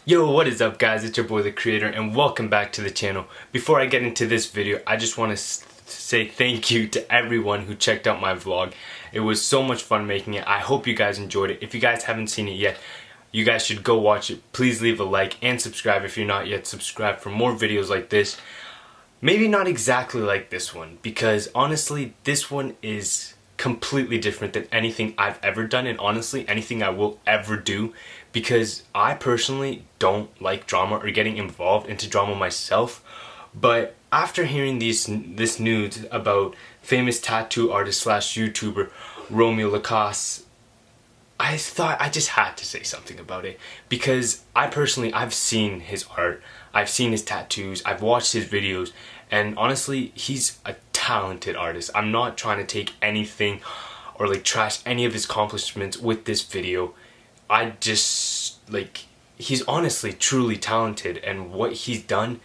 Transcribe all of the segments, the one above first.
Yo, what is up guys, it's your boy the creator and welcome back to the channel. Before I get into this video, I just want to say thank you to everyone who checked out my vlog. It was so much fun making it. I hope you guys enjoyed it. If you guys haven't seen it yet, you guys should go watch it. Please leave a like and subscribe if you're not yet subscribed for more videos like this. Maybe not exactly like this one, because honestly this one is completely different than anything I've ever done, and honestly anything I will ever do, because I personally don't like drama or getting involved into drama myself. But after hearing this news about famous tattoo artist slash YouTuber ROMEO LACOSTE, I thought I just had to say something about it, because I've seen his art, I've seen his tattoos, I've watched his videos, and honestly he's a talented artist. I'm not trying to take anything or like trash any of his accomplishments with this video. I just he's honestly truly talented, and what he's done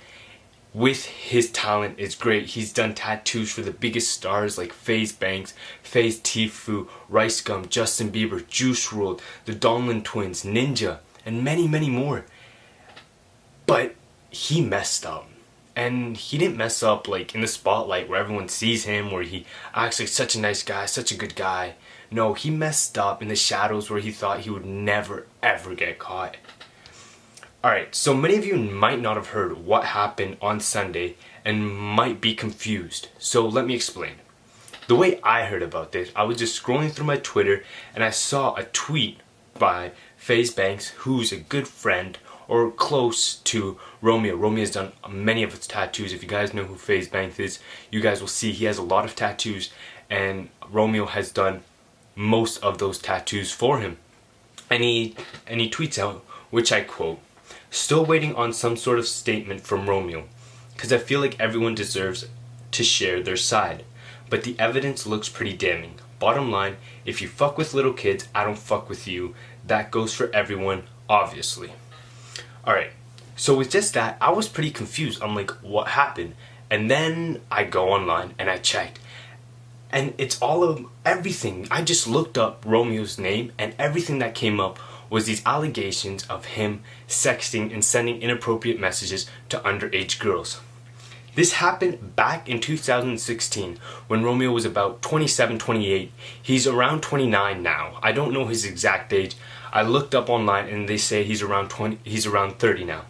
with his talent is great. He's done tattoos for the biggest stars like FaZe Banks, FaZe Tfue, Rice Gum, Justin Bieber, Juice WRLD, the Donlin Twins, Ninja, and many more. But he messed up. And he didn't mess up like in the spotlight where everyone sees him, where he acts like such a nice guy, such a good guy. No, he messed up in the shadows where he thought he would never ever get caught. Alright, so many of you might not have heard what happened on Sunday and might be confused. So let me explain. The way I heard about this, I was just scrolling through my Twitter and I saw a tweet by FaZe Banks, who's a good friend or close to ROMEO. ROMEO's done many of his tattoos. If you guys know who FaZe Banks is, you guys will see he has a lot of tattoos, and ROMEO has done most of those tattoos for him. And he tweets out, which I quote, "Still waiting on some sort of statement from ROMEO, because I feel like everyone deserves to share their side. But the evidence looks pretty damning. Bottom line, if you fuck with little kids, I don't fuck with you. That goes for everyone, obviously." Alright, so with just that, I was pretty confused. I'm like, what happened? And then I go online and I checked, and it's all of everything. I just looked up ROMEO's name, and everything that came up was these allegations of him sexting and sending inappropriate messages to underage girls. This happened back in 2016 when ROMEO was about 27, 28. He's around 29 now. I don't know his exact age. I looked up online and they say he's around 30 now.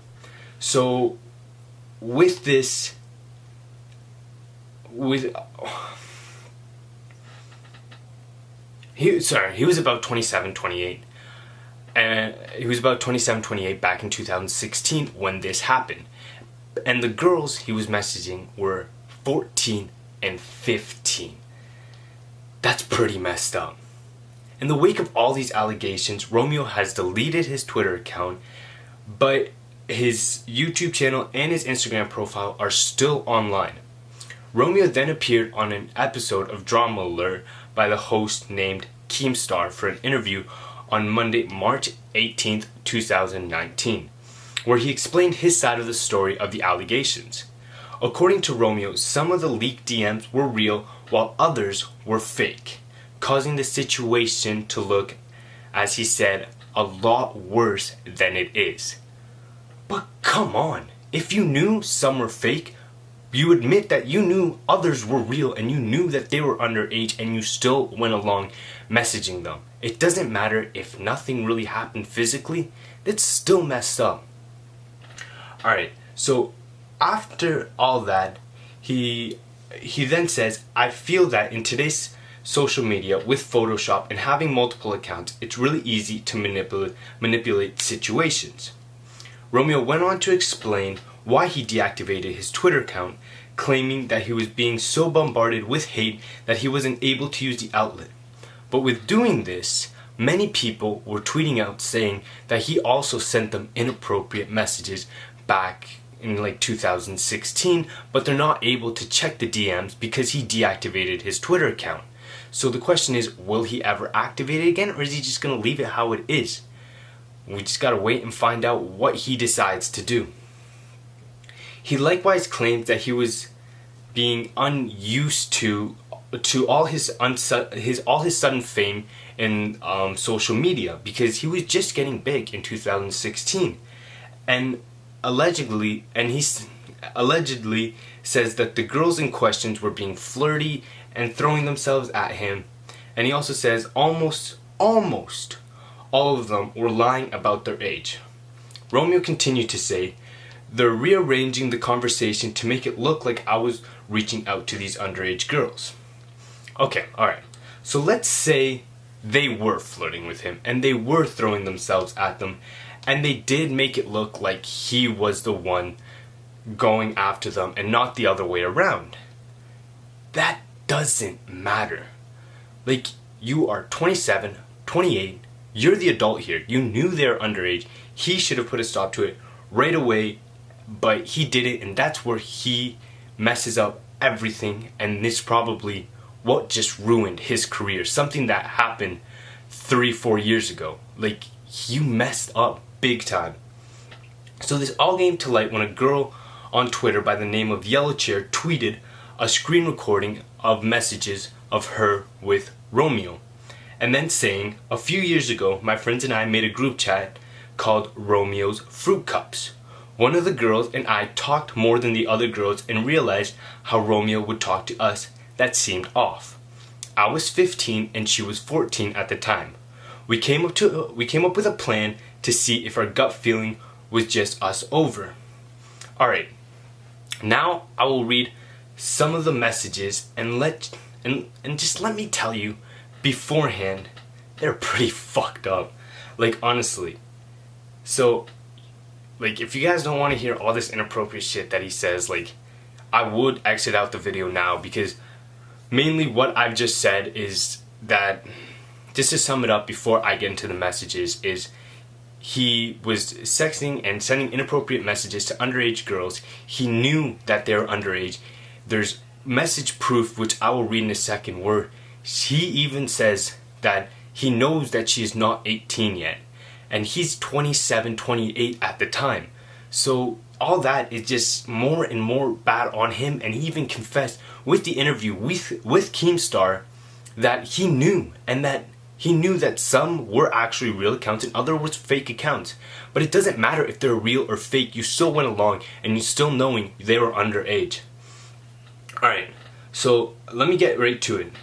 So with this, he was about 27, 28. And he was about 27, 28 back in 2016 when this happened. And the girls he was messaging were 14 and 15. That's pretty messed up. In the wake of all these allegations, ROMEO has deleted his Twitter account, but his YouTube channel and his Instagram profile are still online. ROMEO then appeared on an episode of Drama Alert by the host named Keemstar for an interview on Monday, March 18th, 2019, where he explained his side of the story of the allegations. According to ROMEO, some of the leaked DMs were real while others were fake, causing the situation to look, as he said, a lot worse than it is. But come on, if you knew some were fake, you admit that you knew others were real and you knew that they were underage, and you still went along messaging them. It doesn't matter if nothing really happened physically, it's still messed up. Alright, so after all that, he then says, "I feel that in today's social media with Photoshop and having multiple accounts, it's really easy to manipulate situations." ROMEO went on to explain why he deactivated his Twitter account, claiming that he was being so bombarded with hate that he wasn't able to use the outlet. But with doing this, many people were tweeting out saying that he also sent them inappropriate messages back in 2016, but they're not able to check the DMs because he deactivated his Twitter account. So the question is, will he ever activate it again, or is he just going to leave it how it is? We just gotta wait and find out what he decides to do. He likewise claims that he was being unused to all his sudden fame in social media, because he was just getting big in 2016. and he allegedly says that the girls in question were being flirty and throwing themselves at him. And he also says almost all of them were lying about their age. Romeo continued to say, they're rearranging the conversation to make it look like I was reaching out to these underage girls. Okay, alright. So let's say they were flirting with him and they were throwing themselves at them and they did make it look like he was the one going after them and not the other way around. That doesn't matter. Like, you are 27, 28, you're the adult here. You knew they're underage. He should have put a stop to it right away, but he didn't, and that's where he messes up everything, and this probably what just ruined his career. Something that happened 3-4 years ago. Like, you messed up big time. So this all came to light when a girl on Twitter by the name of Yellow Chair tweeted a screen recording of messages of her with Romeo, and then saying, a few years ago my friends and I made a group chat called Romeo's Fruit Cups. One of the girls and I talked more than the other girls and realized how Romeo would talk to us that seemed off. I was 15 and she was 14 at the time. We came up with a plan to see if our gut feeling was just us over. Alright, now I will read some of the messages and just let me tell you beforehand, they're pretty fucked up. Like, honestly. So, like, if you guys don't want to hear all this inappropriate shit that he says, like, I would exit out the video now, because mainly what I've just said is that, just to sum it up before I get into the messages, is he was sexting and sending inappropriate messages to underage girls. He knew that they were underage. There's message proof, which I will read in a second, where he even says that he knows that she is not 18 yet. And he's 27, 28 at the time. So all that is just more and more bad on him. And he even confessed with the interview with Keemstar that he knew, and that he knew that some were actually real accounts and others were fake accounts. But it doesn't matter if they're real or fake. You still went along and you still knowing they were underage. Alright, so let me get right to it.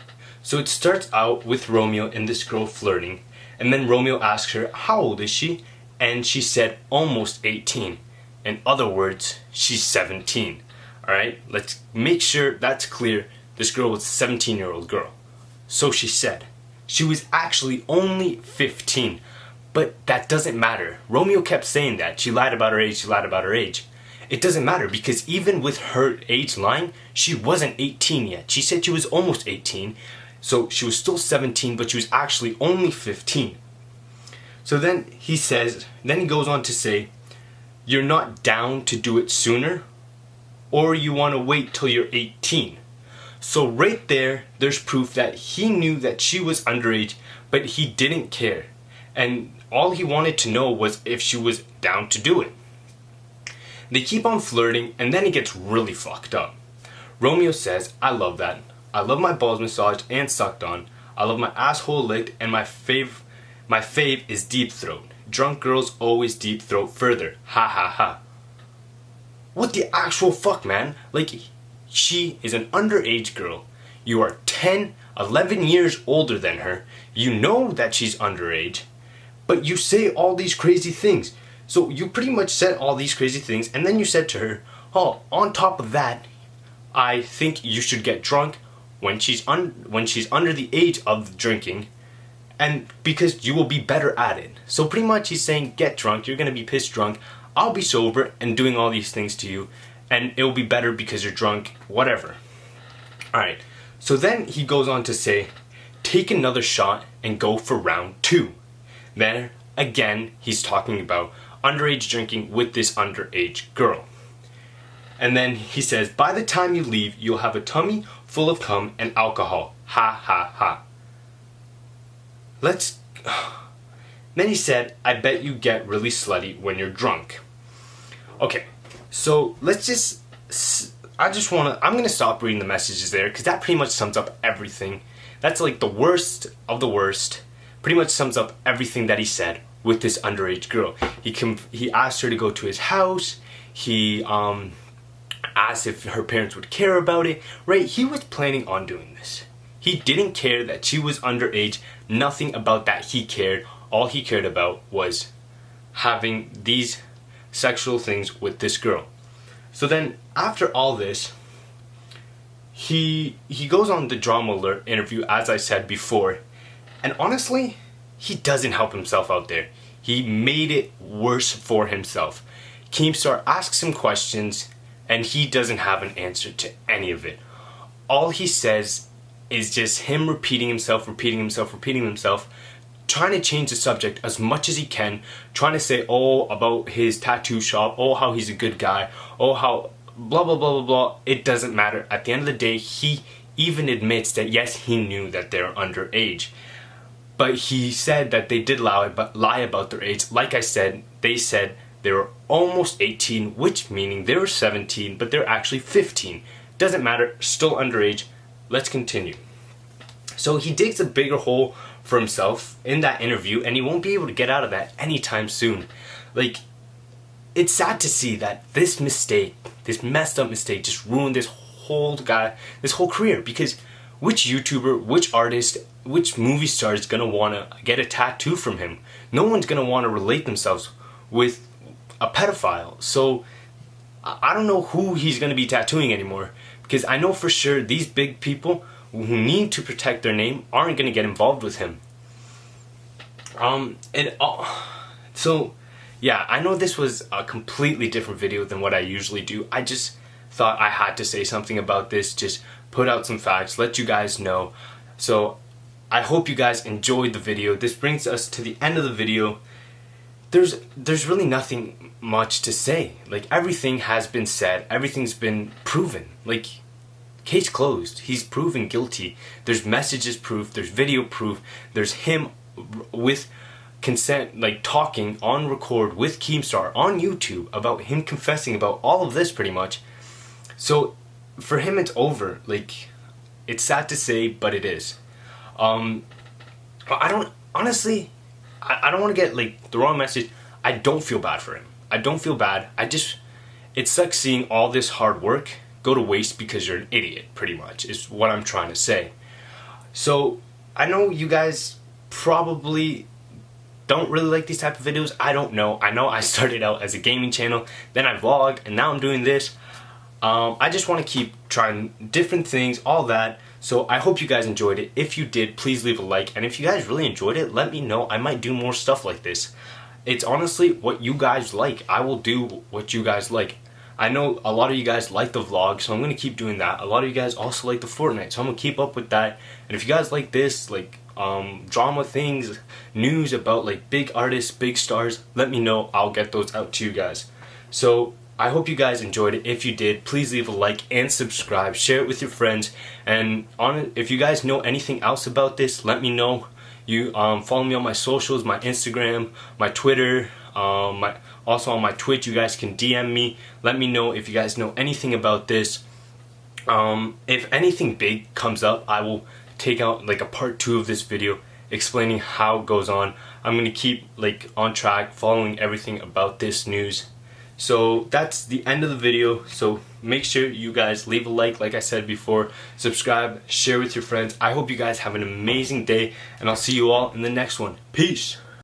So it starts out with Romeo and this girl flirting. And then Romeo asks her, how old is she? And she said, almost 18. In other words, she's 17. Alright, let's make sure that's clear. This girl was a 17-year-old girl. So she said. She was actually only 15. But that doesn't matter. Romeo kept saying that. She lied about her age, she lied about her age. It doesn't matter, because even with her age lying, she wasn't 18 yet. She said she was almost 18. So she was still 17, but she was actually only 15. So then he goes on to say, you're not down to do it sooner, or you want to wait till you're 18. So right there, there's proof that he knew that she was underage, but he didn't care. And all he wanted to know was if she was down to do it. They keep on flirting, and then it gets really fucked up. Romeo says, I love that. I love my balls massaged and sucked on. I love my asshole licked, and my fave is deep throat. Drunk girls always deep throat further. Ha ha ha. What the actual fuck, man? Like, she is an underage girl. You are 10, 11 years older than her. You know that she's underage, but you say all these crazy things. So you pretty much said all these crazy things, and then you said to her, oh, on top of that, I think you should get drunk when she's under the age of drinking, and because you will be better at it. So pretty much he's saying, get drunk, you're gonna be pissed drunk, I'll be sober and doing all these things to you, and it'll be better because you're drunk, whatever. Alright, so then he goes on to say, take another shot and go for round 2. Then again, he's talking about underage drinking with this underage girl. And then he says, by the time you leave, you'll have a tummy full of cum and alcohol. Ha ha ha. Then he said, I bet you get really slutty when you're drunk. Okay, so I'm gonna stop reading the messages there, because that pretty much sums up everything. That's like the worst of the worst. Pretty much sums up everything that he said with this underage girl. He asked her to go to his house. He asked if her parents would care about it, right? He was planning on doing this. He didn't care that she was underage. Nothing about that he cared. All he cared about was having these sexual things with this girl. So then after all this, he goes on the Drama Alert interview, as I said before, and honestly, he doesn't help himself out there. He made it worse for himself. Keemstar asks him questions and he doesn't have an answer to any of it. All he says is just him repeating himself, trying to change the subject as much as he can, trying to say, oh, about his tattoo shop, oh, how he's a good guy, oh, how blah, blah, blah, blah, blah. It doesn't matter. At the end of the day, he even admits that, yes, he knew that they're underage. But he said that they did lie about their age. Like I said, they said they were almost 18, which meaning they were 17, but they're actually 15. Doesn't matter, still underage. Let's continue. So he digs a bigger hole for himself in that interview, and he won't be able to get out of that anytime soon. Like, it's sad to see that this mistake, this messed up mistake, just ruined this whole career. Because which YouTuber, which artist, which movie star is gonna wanna get a tattoo from him? No one's gonna wanna relate themselves with a pedophile. So I don't know who he's gonna be tattooing anymore, because I know for sure these big people who need to protect their name aren't gonna get involved with him. So yeah, I know this was a completely different video than what I usually do. I just thought I had to say something about this, just put out some facts, let you guys know. So I hope you guys enjoyed the video. This brings us to the end of the video. There's really nothing much to say. Like, everything has been said, everything's been proven. Like, case closed. He's proven guilty. There's messages proof, there's video proof, there's him with consent, like talking on record with Keemstar on YouTube about him confessing about all of this pretty much. So for him it's over. Like, it's sad to say, but it is. I don't honestly, I don't want to get like the wrong message. I don't feel bad for him. I don't feel bad. It sucks seeing all this hard work go to waste because you're an idiot, pretty much, is what I'm trying to say. So I know you guys probably don't really like these type of videos. I don't know. I know I started out as a gaming channel, then I vlogged, and now I'm doing this. I just want to keep trying different things, all that. So I hope you guys enjoyed it. If you did, please leave a like. And if you guys really enjoyed it, let me know. I might do more stuff like this. It's honestly what you guys like. I will do what you guys like. I know a lot of you guys like the vlog, so I'm going to keep doing that. A lot of you guys also like the Fortnite, so I'm going to keep up with that. And if you guys like this, like drama things, news about like big artists, big stars, let me know. I'll get those out to you guys. So I hope you guys enjoyed it. If you did, please leave a like and subscribe. Share it with your friends. And if you guys know anything else about this, let me know. You follow me on my socials, my Instagram, my Twitter, also on my Twitch. You guys can DM me. Let me know if you guys know anything about this. If anything big comes up, I will take out like a part 2 of this video explaining how it goes on. I'm gonna keep like on track, following everything about this news. So that's the end of the video. So make sure you guys leave a like I said before, subscribe, share with your friends. I hope you guys have an amazing day, and I'll see you all in the next one. Peace.